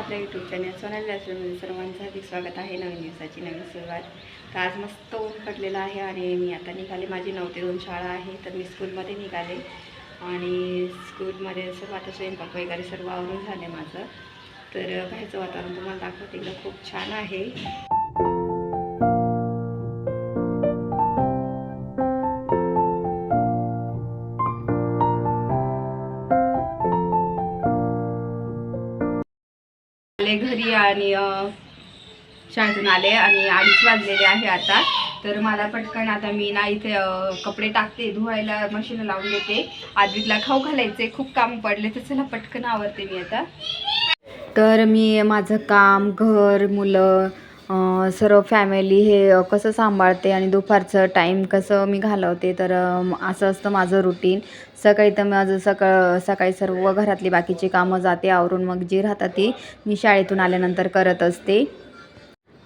आपल्या YouTube channel Sonali लाईफस्टाईलमध्ये सर्वांचं हार्दिक स्वागत आहे. नवीन दिवसाची नवीन सुरुवात. तर आज मस्त ऊन पडलेलं आहे आणि मी आता निघाले. माझी 9 ते 2 शाळा आहे, तर मी स्कूलमध्ये निघाले आणि स्कूलमध्ये सर्व आता स्वयंपाक वगैरे सर्व आवरून झाले माझं. तर बाहेरचं वातावरण तुम्हाला दाखवते, एकदम खूप छान आहे. घरी आणि शाळेतून आले आणि 2:30 वाजलेले आहे आता. तर मला पटकन आता मी ना इथे कपडे टाकते, धुवायला मशीन लावून देते. आद्विकला खाऊ घालायचे, खूप काम पडले, तर चला पटकन आवरते मी आता. तर मी माझं काम, घर, मुलं, सर्व फॅमिली हे कसं सांभाळते आणि दुपारचं टाईम कसं मी घालवते, तर असं असतं माझं रुटीन. सकाळी तर माझं सकाळी सर्व घरातली बाकीची कामं जाते आवरून, मग जी राहतात ती मी शाळेतून आल्यानंतर करत असते.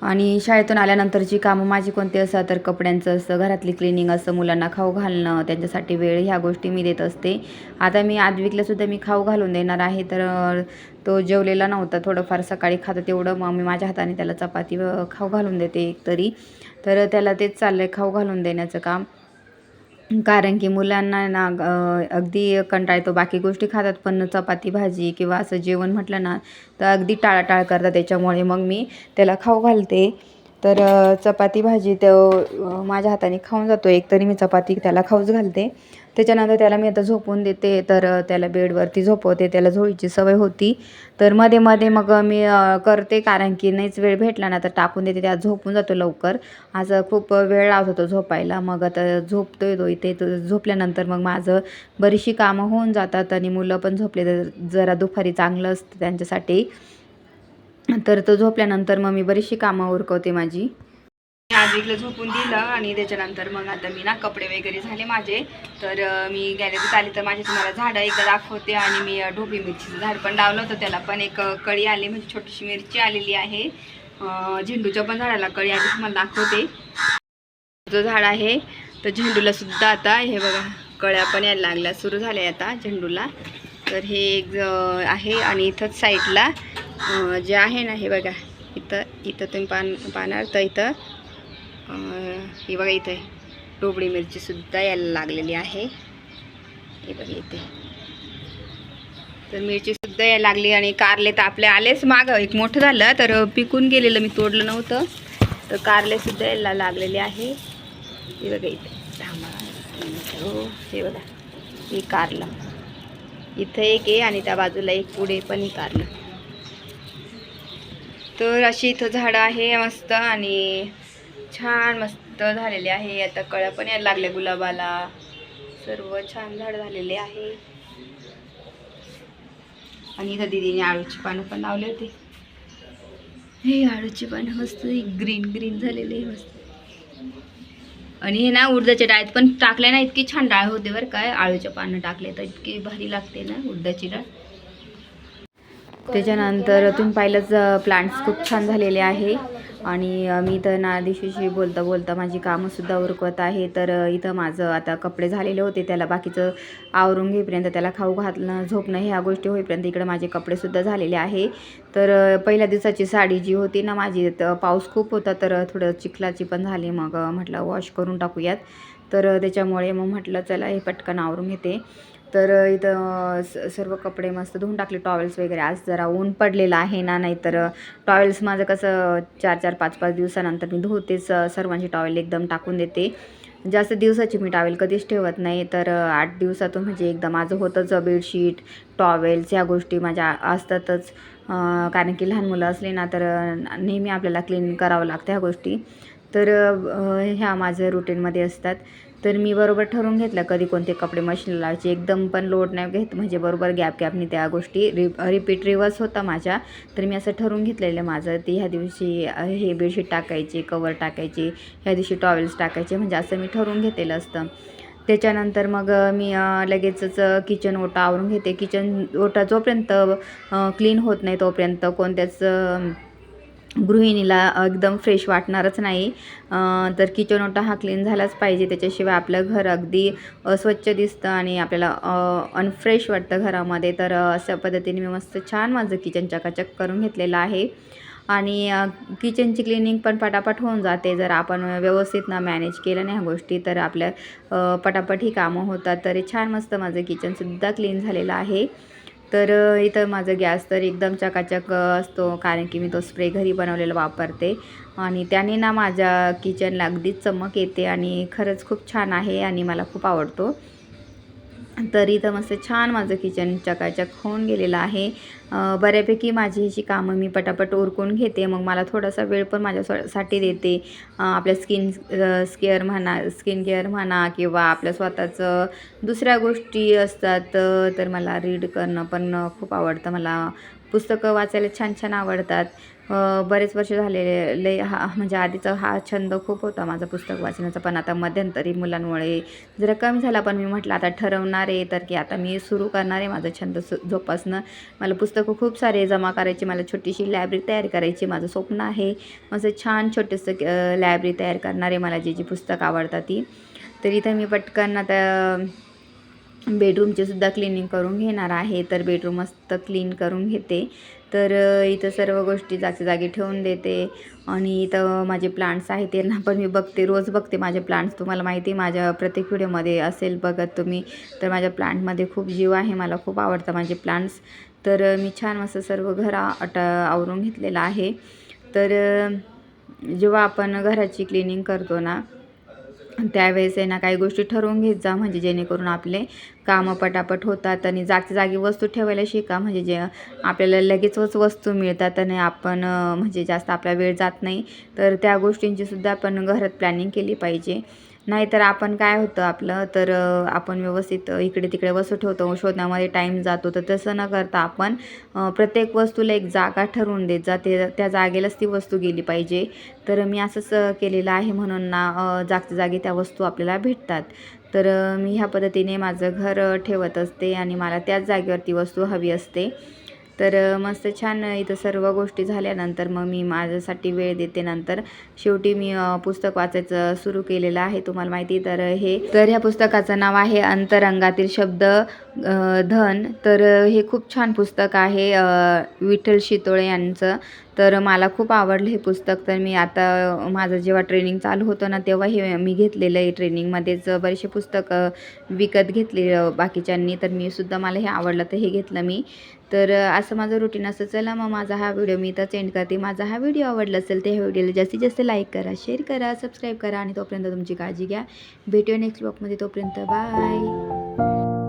आणि शाळेतून आल्यानंतरची कामं माझी कोणती असतात, तर कपड्यांचं असतं, घरातली क्लिनिंग असतं, मुलांना खाऊ घालणं, त्यांच्यासाठी वेळ, ह्या गोष्टी मी देत असते. आता मी आद्विकलासुद्धा मी खाऊ घालून देणार आहे. तर तो जेवलेला नव्हता, थोडंफार सकाळी खातं तेवढं, मग मी माझ्या हाताने त्याला चपाती खाऊ घालून देते एक तरी. तर त्याला तेच चाललं आहे, खाऊ घालून देण्याचं काम. कारण की मुलांना ना अगदी कंटाळा येतो. बाकी गोष्टी खातात, पण चपाती भाजी किंवा असं जेवण म्हटलं ना तर अगदी टाळाटाळ करतात. त्याच्यामुळे मग मी त्याला खाऊ घालते. तर चपाती भाजी तो माझ्या हाताने खाऊन जातो. एक तरी मी चपाती त्याला खाऊच घालते. त्याच्यानंतर त्याला मी आता झोपून देते. तर त्याला बेडवरती झोपवते, त्याला झोळीची सवय होती. तर मध्ये मध्ये मग मी करते, कारण की नाहीच वेळ भेटला ना तर टाकून देते. त्याला झोपून जातो लवकर. आज खूप वेळ लावत होतो झोपायला. मग आता झोपतोय तो इथे. तर झोपल्यानंतर मग माझं बरीचशी कामं होऊन जातात आणि मुलं पण झोपले तर जरा दुपारी चांगलं असतं त्यांच्यासाठी. तर तो झोपल्यानंतर मग मी बरीचशी कामं उरकवते माझी. आद्विकला झोपून दिलं आणि त्याच्यानंतर मग आता मी ना कपडे वगैरे झाले माझे. तर मी गॅलरीत आली तर माझे तुम्हाला झाडं एकदा दाखवते. आणि मी ढोबळी मिरचीचं झाड पण लावलं होतं, त्याला पण एक कळी आली, म्हणजे छोटीशी मिरची आलेली आहे. झेंडूच्या पण झाडाला कळी आली, तुम्हाला दाखवते. जो झाड आहे तर झेंडूला सुद्धा आता हे बघा कळ्या पण यायला लागल्या, सुरू झाल्या आता झेंडूला. तर हे एक आहे. आणि इथंच साईडला जे आहे ना, हे बघा इथं तुम्ही पाहणार तर इथं हे बघा, इथे ढोबळी मिरची सुद्धा यायला लागलेली आहे. हे बघा इथे तर मिरची सुद्धा यायला लागली. आणि कारले तर आपले आलेच मागं, एक मोठं झालं तर पिकून गेलेलं, मी तोडलं नव्हतं. तर कारले सुद्धा यायला लागलेले आहे. हे बघा इथे हो, हे बघा हे कारलं इथं एक आहे आणि त्या बाजूला एक पुढे पण ही कारलं. तर अशी इथं झाडं आहे मस्त आणि छान मस्त झालेले आहे. आता कळ्या पण यायला लागल्या गुलाबाला, सर्व छान झाड झालेले आहे. आणि इथं दीदीने आळूची पानं पण लावले होते. हे आळूची पानं मस्त ग्रीन ग्रीन झालेले मस्त. आणि हे ना उडदाच्या डाळीत पण टाकले ना, इतकी छान डाळ होते बरं काय. आळूच्या पानं टाकले तर इतकी भारी लागते ना उडदाची डाळ. त्याच्यानंतर तुम्ही पाहिलंच प्लांट्स खूप छान झालेले आहे. आणि मी तर ना दिवशीशी बोलता बोलता माझी कामंसुद्धा उरकवत आहे. तर इथं माझं आता कपडे झालेले होते, त्याला बाकीचं आवरून घेईपर्यंत, त्याला खाऊ घालणं, झोपणं ह्या गोष्टी होईपर्यंत इकडे माझे कपडेसुद्धा झालेले आहे. तर पहिल्या दिवसाची साडी जी होती ना माझी, तर पाऊस खूप होता तर थोडं चिखलाची पण झाली. मग म्हटलं वॉश करून टाकूयात. तर त्याच्यामुळे मग म्हटलं चला हे पटकन आवरून घेते. तर इथं सर्व कपडे मस्त धुवून टाकले, टॉवेल्स वगैरे. आज जरा ऊन पडलेलं आहे ना, नाहीतर टॉवेल्स माझं कसं 4-4, 5-5 दिवसानंतर मी धुतेच. सर्वांची टॉवेल एकदम टाकून देते. जास्त दिवसाची मी टॉवेल कधीच ठेवत नाही. तर 8 दिवसातून म्हणजे एकदा माझं होतंच. बेडशीट, टॉवेल्स ह्या गोष्टी माझ्या असतातच. कारण की लहान मुलं असले ना तर नेहमी आपल्याला क्लीन करावं लागतं ह्या गोष्टी. तर ह्या माझ्या रुटीनमध्ये असतात. तर मी बरोबर ठरवून घेतलं कधी कोणते कपडे मशीनला लावायचे. एकदम पण लोड नाही घेत, म्हणजे बरोबर गॅपनी त्या गोष्टी रिपीट रिवर्स होता माझ्या. तर मी असं ठरवून घेतलेलं माझं, ती ह्या दिवशी हे बेडशीट टाकायचे, कवर टाकायचे, ह्या दिवशी टॉवेल्स टाकायचे, म्हणजे असं मी ठरवून घेतलेलं असतं. त्याच्यानंतर मग मी लगेचच किचन ओटा आवरून घेते. किचन ओटा जोपर्यंत क्लीन होत नाही तोपर्यंत कोणत्याच गृहिणीला एकदम फ्रेश वाटणारच नाही. तर किचन ओटा हा क्लीन झालाच पाहिजे, त्याच्याशिवाय आपलं घर अगदी अस्वच्छ दिसतं आणि आपल्याला अनफ्रेश वाटतं घरामध्ये. तर अशा पद्धतीने मी मस्त छान माझं किचन चकाचक करून घेतलेलं आहे. आणि किचनची क्लिनिंग पण पटापट होऊन जाते जर आपण व्यवस्थित मॅनेज केलं नाही ह्या गोष्टी, तर आपल्या पटापट ही कामं होतात. तर छान मस्त माझं किचनसुद्धा क्लीन झालेलं आहे. तर इथं माझं गॅस तर एकदम चकाचक असतो, कारण की मी तो स्प्रे घरी बनवलेला वापरते आणि त्याने माझ्या किचनला अगदीच चमक येते आणि खरंच खूप छान आहे आणि मला खूप आवडतो. तर इथं मस्त छान माझं किचन चकाचक होऊन गेलेलं आहे. बऱ्यापैकी माझी ह्याची कामं मी पटापट उरकून घेते. मग मला थोडासा वेळ पण माझ्यासाठी देते. आपल्या स्किन केअर म्हणा किंवा आपल्या स्वतःचं दुसऱ्या गोष्टी असतात. तर मला रीड करणं पण खूप आवडतं. मला पुस्तकं वाचायला छान छान आवडतात. बरेच वर्ष झालेले हा म्हणजे आधीचा हा छंद खूप होता माझा पुस्तक वाचण्याचा, पण आता मध्यंतरी मुलांमुळे जरा कमी झाला. पण मी म्हटलं आता ठरवणार आहे तर की आता मी सुरू करणार आहे माझा छंद जोपासणं. मला पुस्तकं खूप सारे जमा करायची, मला छोटीशी लायब्ररी तयार करायची माझं स्वप्न आहे. माझं छान छोटंसं लायब्ररी तयार करणार आहे, मला जी पुस्तकं आवडतात ती. तर इथं मी पटकन आता बेडरूमची सुद्धा क्लिनिंग करून घेणार आहे. तर बेडरूम मस्त क्लीन करून घेते. तर इथं सर्व गोष्टी जागच्या जागी ठेवून देते आणि इथं माझे प्लांट्स आहेत त्यांना पण मी बघते, रोज बघते माझे प्लांट्स. तुम्हाला माहिती आहे माझ्या प्रत्येक व्हिडिओमध्ये असेल बघत तुम्ही. तर माझ्या प्लांटमध्ये खूप जीव आहे, मला खूप आवडतं माझे प्लांट्स. तर मी छान मस्त सर्व घर आवरून घेतलेलं आहे. तर जेव्हा आपण घराची क्लिनिंग करतो ना, त्यावेळेस आहे ना काही गोष्टी ठरवून घेत जा, म्हणजे जेणेकरून आपले कामं पटापट होतात. आणि जागच्या जागी वस्तू ठेवायला शिका, म्हणजे जे आपल्याला लगेचच वस्तू मिळतात आणि आपण म्हणजे जास्त आपला वेळ जात नाही. तर त्या गोष्टींची सुद्धा आपण घरात प्लॅनिंग केली पाहिजे. नाहीतर आपण काय होतं आपलं, तर आपण व्यवस्थित इकडे तिकडे वस्तू ठेवतो, शोधण्यामध्ये टाईम जातो. तर तसं न करता आपण प्रत्येक वस्तूला एक जागा ठरवून देत जा, त्या जागेलाच ती वस्तू गेली पाहिजे. तर मी असंच केलेलं आहे, म्हणून जागच्या जागी त्या वस्तू आपल्याला भेटतात. तर मी ह्या पद्धतीने माझं घर ठेवत असते आणि मला त्याच जागेवरती वस्तू हवी असते. तर मस्त छान इथं सर्व गोष्टी झाल्यानंतर मग मी माझ्यासाठी वेळ देते. नंतर शेवटी मी पुस्तक वाचायचं सुरू केलेलं आहे, तुम्हाला माहिती. तर ह्या पुस्तकाचं नाव आहे अंतरंगातील शब्द धन. तर हे खूप छान पुस्तक आहे विठ्ठल शितोळे यांचं. तर मला खूप आवडलं हे पुस्तक. तर मी आता माझं जेव्हा ट्रेनिंग चालू होतं ना, तेव्हा हे मी घेतलेलं आहे. ट्रेनिंगमध्येच बरेचसे पुस्तकं विकत घेतले बाकीच्यांनी, तर मी सुद्धा मला हे आवडलं तर हे घेतलं मी. तर असं माझं रुटीन असं. चला मग माझा हा व्हिडिओ मी इथंच एंड करते. माझा हा व्हिडिओ आवडला असेल तर ह्या व्हिडिओला जास्तीत जास्त लाईक करा, शेअर करा, सबस्क्राईब करा आणि तोपर्यंत तुमची काळजी घ्या. भेटूया नेक्स्ट ब्लॉगमध्ये. तोपर्यंत बाय.